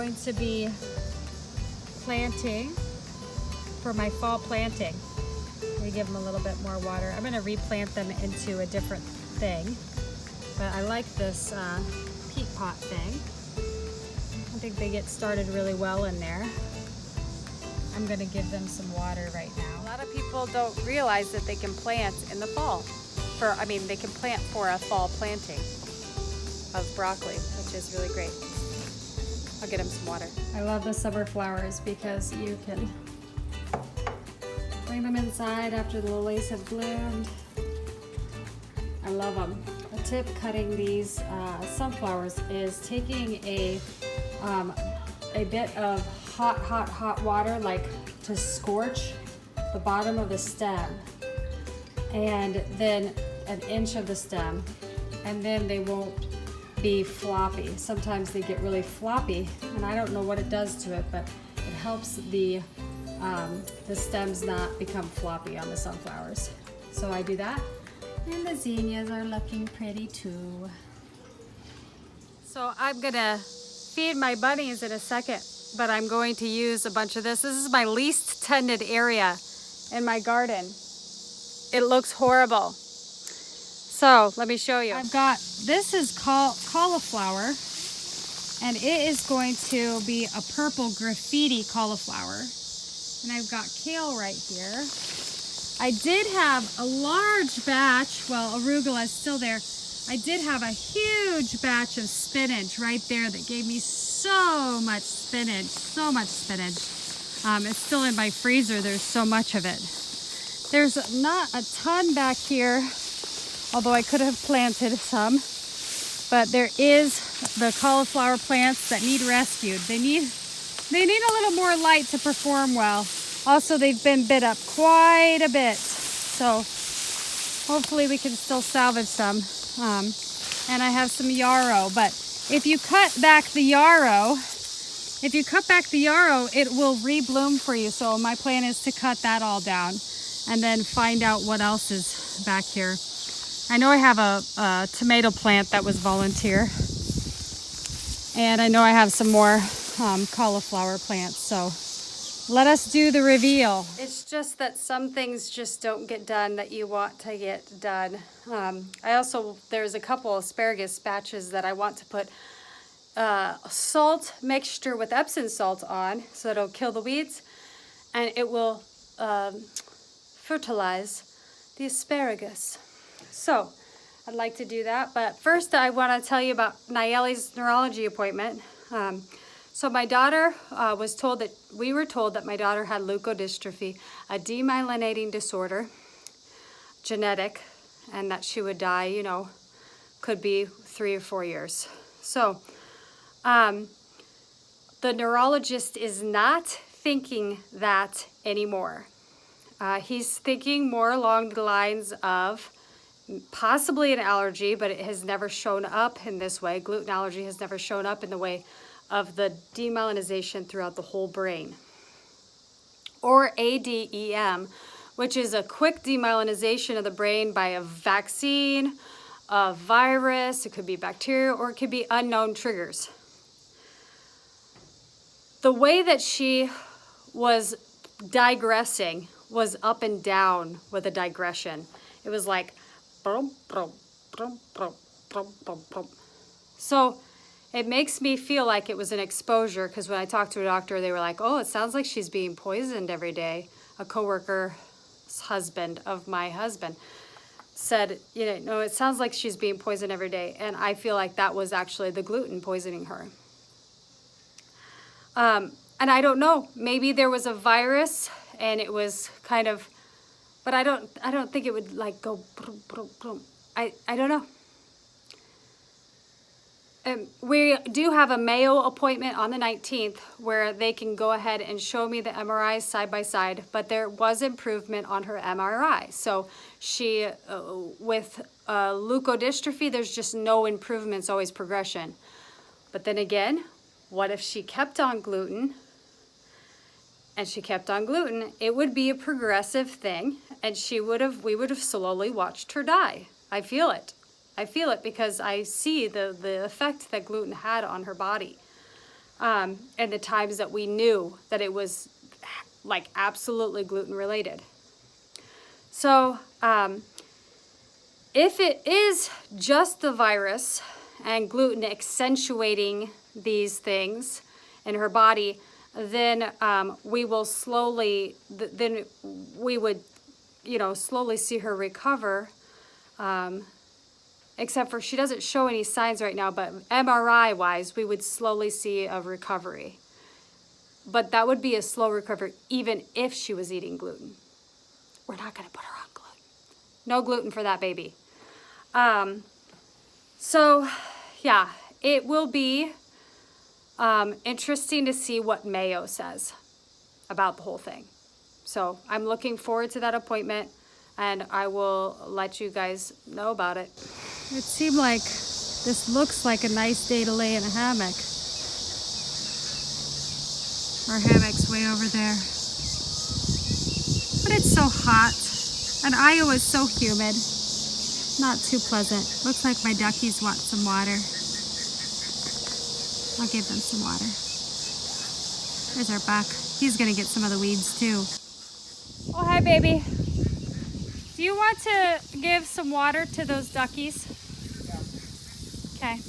going to be planting for my fall planting. We give them a little bit more water. I'm going to replant them into a different thing, but I like this peat pot thing. I think they get started really well in there. I'm going to give them some water right now. A lot of people don't realize that they can plant in the fall. They can plant for a fall planting of broccoli, which is really great. I'll get them some water. I love the summer flowers because you can bring them inside after the lilies have bloomed. I love them. A tip cutting these sunflowers is taking a bit of hot water, like to scorch the bottom of the stem, and then an inch of the stem, and then they won't be floppy. Sometimes they get really floppy, and I don't know what it does to it, but it helps the stems not become floppy on the sunflowers. So I do that, and the zinnias are looking pretty too. So I'm gonna feed my bunnies in a second, but I'm going to use a bunch of this. This is my least tended area in my garden. It looks horrible. So let me show you. This is cauliflower, and it is going to be a purple graffiti cauliflower. And I've got kale right here. I did have a large batch, well, arugula is still there. I did have a huge batch of spinach right there that gave me so much spinach, it's still in my freezer, there's so much of it. There's not a ton back here, although I could have planted some, but there is the cauliflower plants that need rescued. They need a little more light to perform well. Also, they've been bit up quite a bit, so hopefully we can still salvage some. And I have some yarrow, but if you cut back the yarrow, it will rebloom for you. So my plan is to cut that all down and then find out what else is back here. I know I have a tomato plant that was volunteer, and I know I have some more cauliflower plants. So let us do the reveal. It's just that some things just don't get done that you want to get done. There's a couple asparagus batches that I want to put salt mixture with Epsom salt on, so it'll kill the weeds, and it will fertilize the asparagus. So I'd like to do that, but first I want to tell you about Nayeli's neurology appointment. So my daughter we were told that my daughter had luekodystrophy, a demyelinating disorder, genetic, and that she would die, could be 3 or 4 years. So the neurologist is not thinking that anymore. He's thinking more along the lines of possibly an allergy, but it has never shown up in this way. Gluten allergy has never shown up in the way of the demyelinization throughout the whole brain. Or ADEM, which is a quick demyelinization of the brain by a vaccine, a virus, it could be bacteria, or it could be unknown triggers. The way that she was digressing was up and down with a digression. It was like, brum, brum, brum, brum, brum, brum, brum. So it makes me feel like it was an exposure, because when I talked to a doctor, they were like, oh, it sounds like she's being poisoned every day. A coworker's husband of my husband said, no, it sounds like she's being poisoned every day. And I feel like that was actually the gluten poisoning her. And I don't know, maybe there was a virus and it was kind of, but I don't think it would like go boom, boom, boom. I don't know. We do have a Mayo appointment on the 19th where they can go ahead and show me the MRIs side by side, but there was improvement on her MRI. So she, with leukodystrophy, there's just no improvement, it's always progression. But then again, what if she kept on gluten and she kept on gluten? It would be a progressive thing, and we would have slowly watched her die. I feel it. I feel it because I see the effect that gluten had on her body. and the times that we knew that it was like absolutely gluten related. So if it is just the virus and gluten accentuating these things in her body, then we will slowly, then we would, you know, slowly see her recover. Except for she doesn't show any signs right now, but MRI wise, we would slowly see a recovery. But that would be a slow recovery even if she was eating gluten. We're not gonna put her on gluten. No gluten for that baby. So yeah, it will be interesting to see what Mayo says about the whole thing. So I'm looking forward to that appointment, and I will let you guys know about it. It seemed like this looks like a nice day to lay in a hammock. Our hammock's way over there. But it's so hot, and Iowa's so humid. Not too pleasant. Looks like my duckies want some water. I'll give them some water. There's our buck. He's gonna get some of the weeds too. Oh, hi baby. Do you want to give some water to those duckies? Yeah. Okay.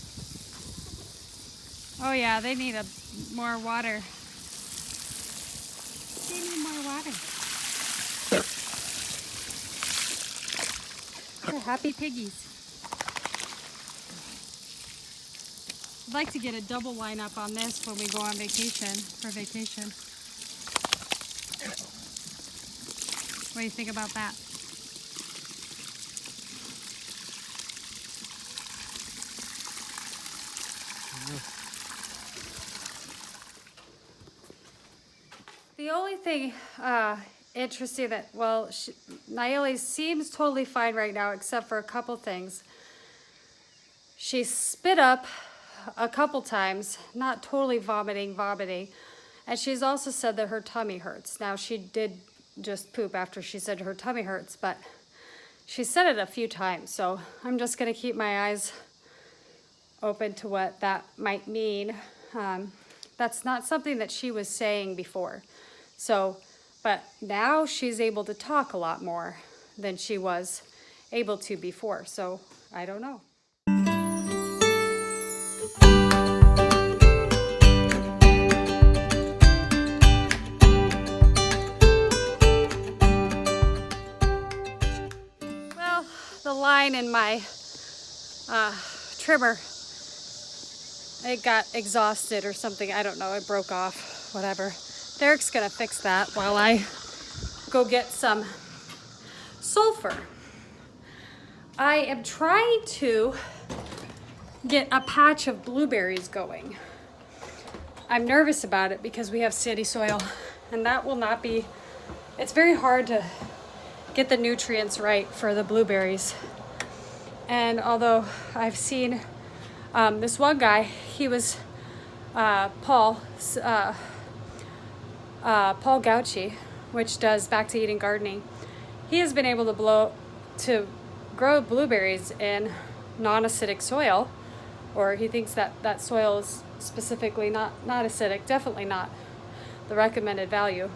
Oh yeah, they need more water. They need more water. They're happy piggies. I'd like to get a double lineup on this when we go on vacation, for vacation. What do you think about that? The only thing interesting that, well, Nayeli seems totally fine right now except for a couple things. She spit up a couple times, not totally vomiting, and she's also said that her tummy hurts. Now she did just poop after she said her tummy hurts, but she said it a few times, so I'm just gonna keep my eyes open to what that might mean. That's not something that she was saying before. So, but now she's able to talk a lot more than she was able to before, so I don't know. Well, the line in my trimmer, it got exhausted or something. I don't know, it broke off, whatever. Derek's gonna fix that while I go get some sulfur. I am trying to get a patch of blueberries going. I'm nervous about it because we have sandy soil, and that will not be, it's very hard to get the nutrients right for the blueberries. And although I've seen this one guy, he was Paul Gauchi, which does Back to Eating Gardening. He has been able to grow blueberries in non-acidic soil, or he thinks that that soil is specifically not acidic, definitely not the recommended value.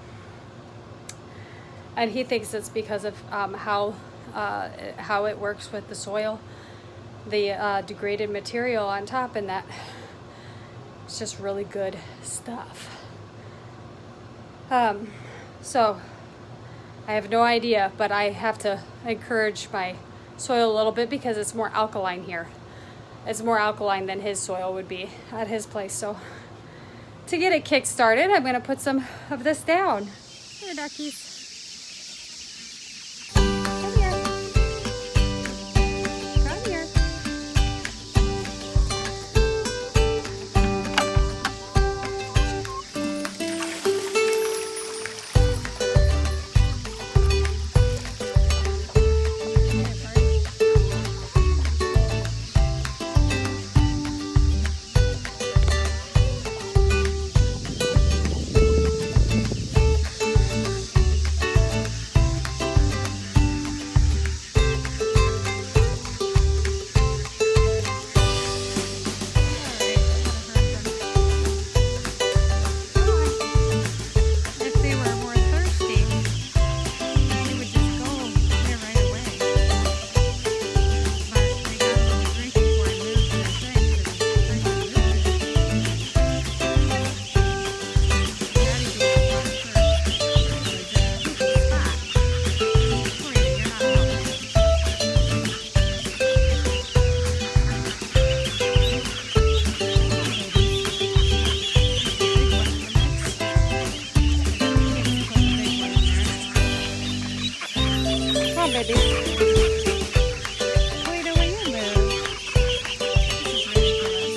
And he thinks it's because of how it works with the soil, the degraded material on top, and that it's just really good stuff. So I have no idea, but I have to encourage my soil a little bit because it's more alkaline here. It's more alkaline than his soil would be at his place. So to get it kick started, I'm going to put some of this down. Here, duckies. Come here. Come here. ready. Wait, are we in there? This is ridiculous.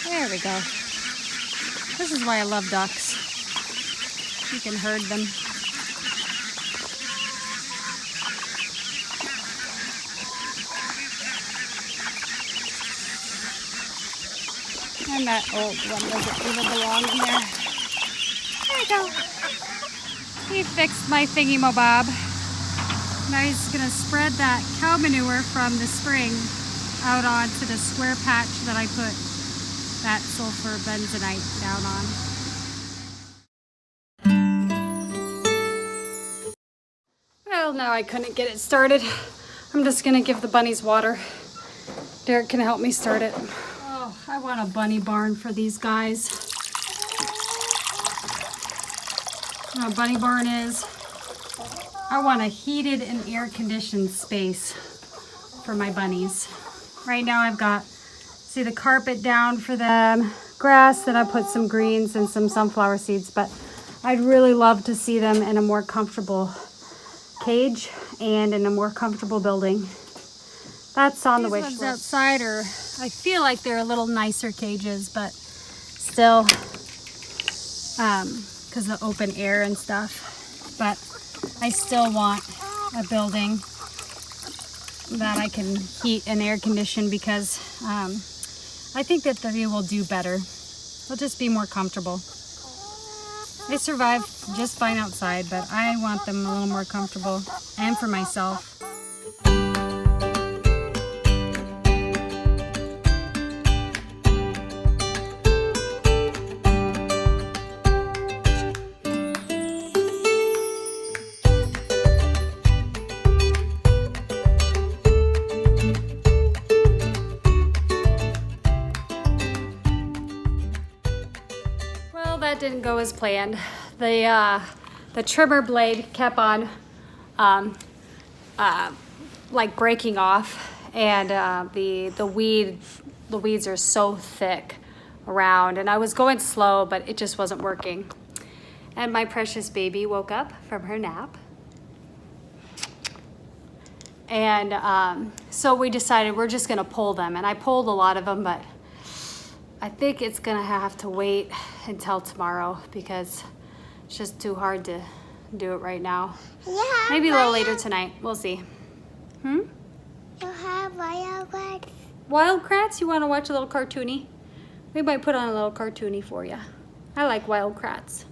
There we go. This is why I love ducks. You can herd them. And that old one doesn't even belong here. There we go. He fixed my thingy-mo-bob. Now he's gonna spread that cow manure from the spring out onto the square patch that I put that sulfur bentonite down on. Well, now I couldn't get it started. I'm just gonna give the bunnies water. Derek can help me start it. Oh, I want a bunny barn for these guys. You know what a bunny barn is? I want a heated and air-conditioned space for my bunnies. Right now I've got, see, the carpet down for them, grass, then I put some greens and some sunflower seeds, but I'd really love to see them in a more comfortable cage and in a more comfortable building. That's on the wish list. These ones outside are, I feel like they're a little nicer cages, but still, because of the open air and stuff. But I still want a building that I can heat and air condition because I think that they will do better. They'll just be more comfortable. They survive just fine outside, but I want them a little more comfortable, and for myself. That didn't go as planned. The trimmer blade kept on like breaking off, and the weeds are so thick around, and I was going slow, but it just wasn't working. And my precious baby woke up from her nap, and so we decided we're just gonna pull them, and I pulled a lot of them, but I think it's gonna have to wait until tomorrow because it's just too hard to do it right now. Maybe a little later tonight, we'll see. You have wild crats? Wild crats? You wanna watch a little cartoony? We might put on a little cartoony for you. I like wild crats.